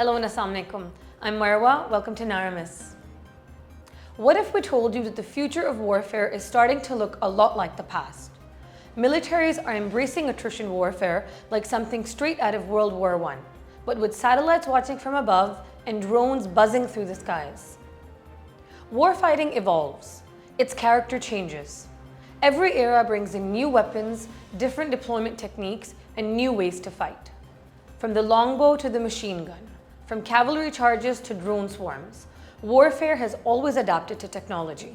Hello and Assalamu Alaikum. I'm Marwa. Welcome to Naramis. What if we told you that the future of warfare is starting to look a lot like the past? Militaries are embracing attrition warfare like something straight out of World War I, but with satellites watching from above and drones buzzing through the skies. Warfighting evolves. Its character changes. Every era brings in new weapons, different deployment techniques, and new ways to fight. From the longbow to the machine gun, from cavalry charges to drone swarms, warfare has always adapted to technology.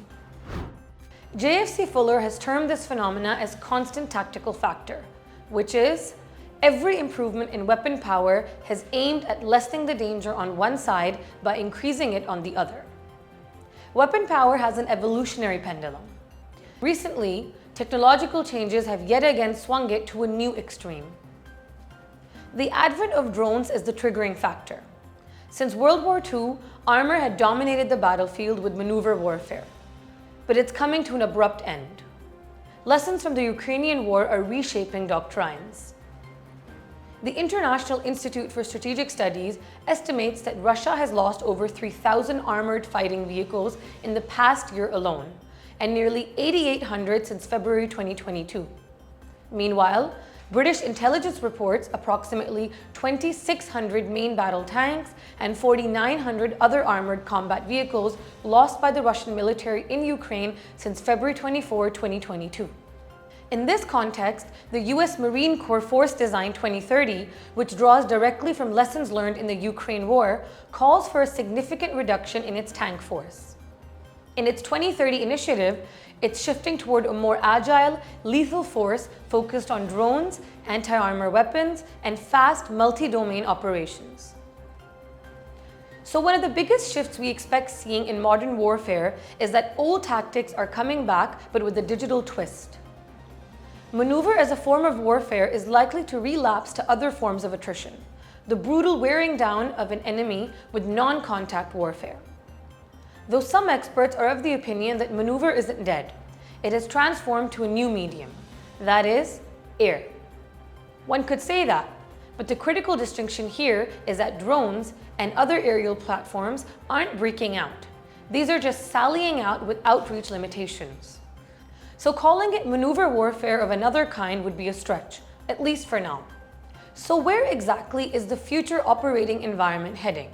JFC Fuller has termed this phenomena as constant tactical factor, which is every improvement in weapon power has aimed at lessening the danger on one side by increasing it on the other. Weapon power has an evolutionary pendulum. Recently, technological changes have yet again swung it to a new extreme. The advent of drones is the triggering factor. Since World War II, armor had dominated the battlefield with maneuver warfare. But it's coming to an abrupt end. Lessons from the Ukrainian war are reshaping doctrines. The International Institute for Strategic Studies estimates that Russia has lost over 3,000 armored fighting vehicles in the past year alone, and nearly 8,800 since February 2022. Meanwhile, British intelligence reports approximately 2,600 main battle tanks and 4,900 other armored combat vehicles lost by the Russian military in Ukraine since February 24, 2022. In this context, the US Marine Corps Force Design 2030, which draws directly from lessons learned in the Ukraine war, calls for a significant reduction in its tank force. In its 2030 initiative, it's shifting toward a more agile, lethal force focused on drones, anti-armor weapons, and fast multi-domain operations. So one of the biggest shifts we expect seeing in modern warfare is that old tactics are coming back, but with a digital twist. Maneuver as a form of warfare is likely to relapse to other forms of attrition, the brutal wearing down of an enemy with non-contact warfare. Though some experts are of the opinion that maneuver isn't dead, it has transformed to a new medium, that is, air. One could say that, but the critical distinction here is that drones and other aerial platforms aren't breaking out. These are just sallying out with outreach limitations. So calling it maneuver warfare of another kind would be a stretch, at least for now. So where exactly is the future operating environment heading?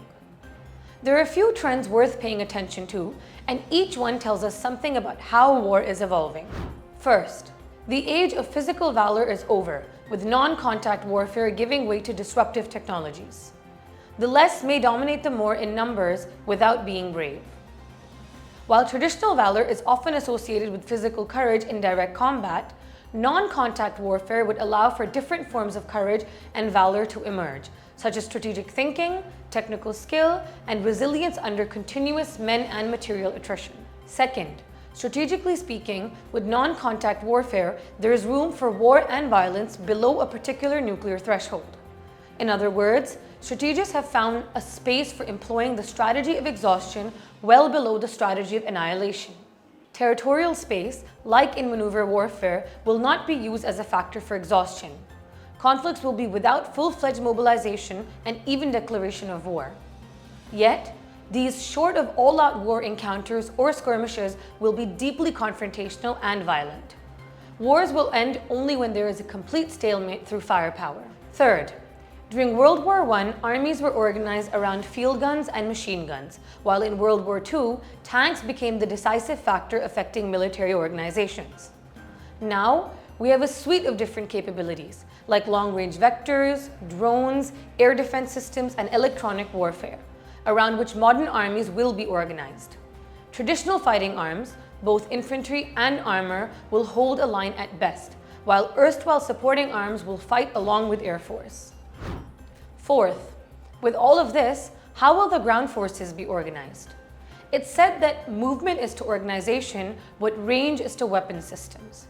There are a few trends worth paying attention to, and each one tells us something about how war is evolving. First, the age of physical valor is over, with non-contact warfare giving way to disruptive technologies. The less may dominate the more in numbers without being brave. While traditional valor is often associated with physical courage in direct combat, non-contact warfare would allow for different forms of courage and valor to emerge, such as strategic thinking, technical skill, and resilience under continuous men and material attrition. Second, strategically speaking, with non-contact warfare, there is room for war and violence below a particular nuclear threshold. In other words, strategists have found a space for employing the strategy of exhaustion well below the strategy of annihilation. Territorial space, like in maneuver warfare, will not be used as a factor for exhaustion. Conflicts will be without full-fledged mobilization and even declaration of war. Yet, these short of all-out war encounters or skirmishes will be deeply confrontational and violent. Wars will end only when there is a complete stalemate through firepower. Third, during World War I, armies were organized around field guns and machine guns, while in World War II, tanks became the decisive factor affecting military organizations. Now, we have a suite of different capabilities, like long-range vectors, drones, air defense systems, and electronic warfare, around which modern armies will be organized. Traditional fighting arms, both infantry and armor, will hold a line at best, while erstwhile supporting arms will fight along with air force. Fourth, with all of this, how will the ground forces be organized? It's said that movement is to organization what range is to weapon systems.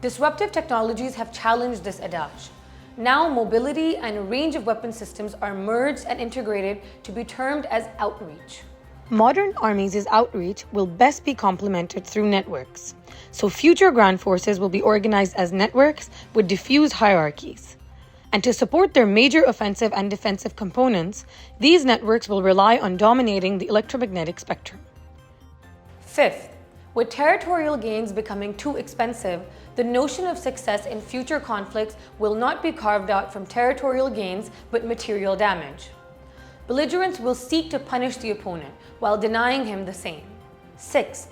Disruptive technologies have challenged this adage. Now, mobility and range of weapon systems are merged and integrated to be termed as outreach. Modern armies' outreach will best be complemented through networks. So future ground forces will be organized as networks with diffuse hierarchies. And to support their major offensive and defensive components, these networks will rely on dominating the electromagnetic spectrum. Fifth, with territorial gains becoming too expensive, the notion of success in future conflicts will not be carved out from territorial gains but material damage. Belligerents will seek to punish the opponent while denying him the same. Sixth,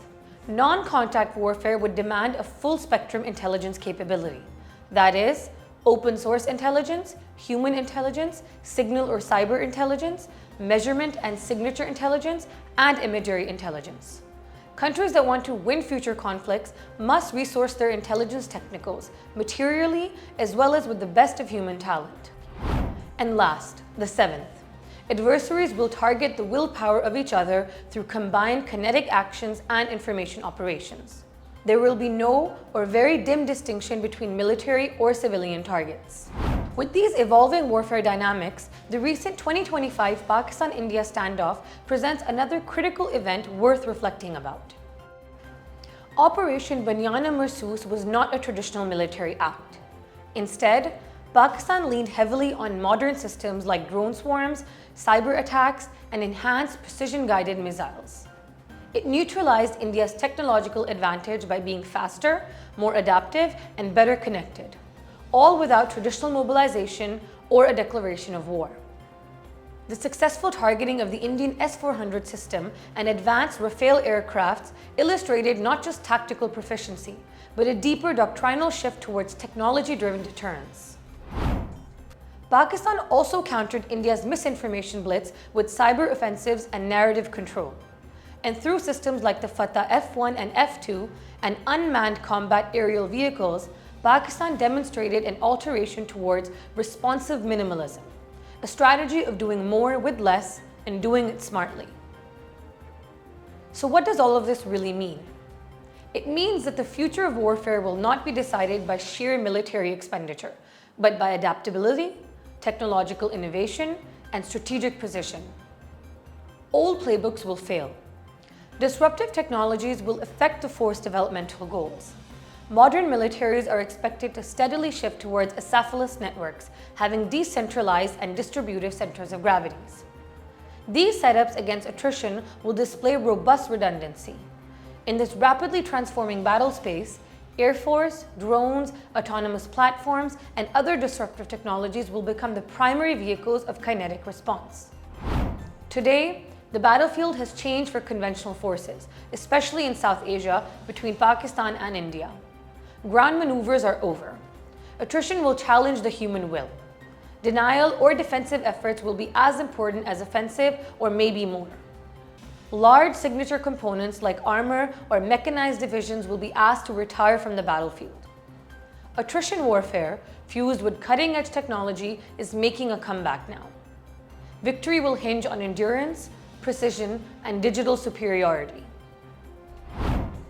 non-contact warfare would demand a full-spectrum intelligence capability. That is, open source intelligence, human intelligence, signal or cyber intelligence, measurement and signature intelligence, and imagery intelligence. Countries that want to win future conflicts must resource their intelligence technicals, materially as well as with the best of human talent. And last, the seventh, adversaries will target the willpower of each other through combined kinetic actions and information operations. There will be no or very dim distinction between military or civilian targets. With these evolving warfare dynamics, the recent 2025 Pakistan-India standoff presents another critical event worth reflecting about. Operation Banyana Marsoos was not a traditional military act. Instead, Pakistan leaned heavily on modern systems like drone swarms, cyber attacks, and enhanced precision-guided missiles. It neutralized India's technological advantage by being faster, more adaptive, and better connected, all without traditional mobilization or a declaration of war. The successful targeting of the Indian S-400 system and advanced Rafale aircrafts illustrated not just tactical proficiency, but a deeper doctrinal shift towards technology-driven deterrence. Pakistan also countered India's misinformation blitz with cyber offensives and narrative control. And through systems like the Fatah F-1 and F-2 and unmanned combat aerial vehicles, Pakistan demonstrated an alteration towards responsive minimalism, a strategy of doing more with less and doing it smartly. So what does all of this really mean? It means that the future of warfare will not be decided by sheer military expenditure, but by adaptability, technological innovation, and strategic position. Old playbooks will fail. Disruptive technologies will affect the force developmental goals. Modern militaries are expected to steadily shift towards acephalous networks, having decentralized and distributive centers of gravities. These setups against attrition will display robust redundancy. In this rapidly transforming battle space, Air Force, drones, autonomous platforms, and other disruptive technologies will become the primary vehicles of kinetic response. Today, the battlefield has changed for conventional forces, especially in South Asia between Pakistan and India. Ground maneuvers are over. Attrition will challenge the human will. Denial or defensive efforts will be as important as offensive or maybe more. Large signature components like armor or mechanized divisions will be asked to retire from the battlefield. Attrition warfare, fused with cutting-edge technology, is making a comeback now. Victory will hinge on endurance, precision, and digital superiority.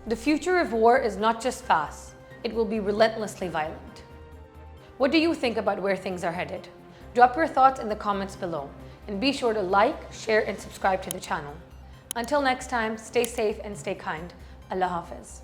The future of war is not just fast, it will be relentlessly violent. What do you think about where things are headed? Drop your thoughts in the comments below, and be sure to like, share, and subscribe to the channel. Until next time, stay safe and stay kind. Allah Hafiz.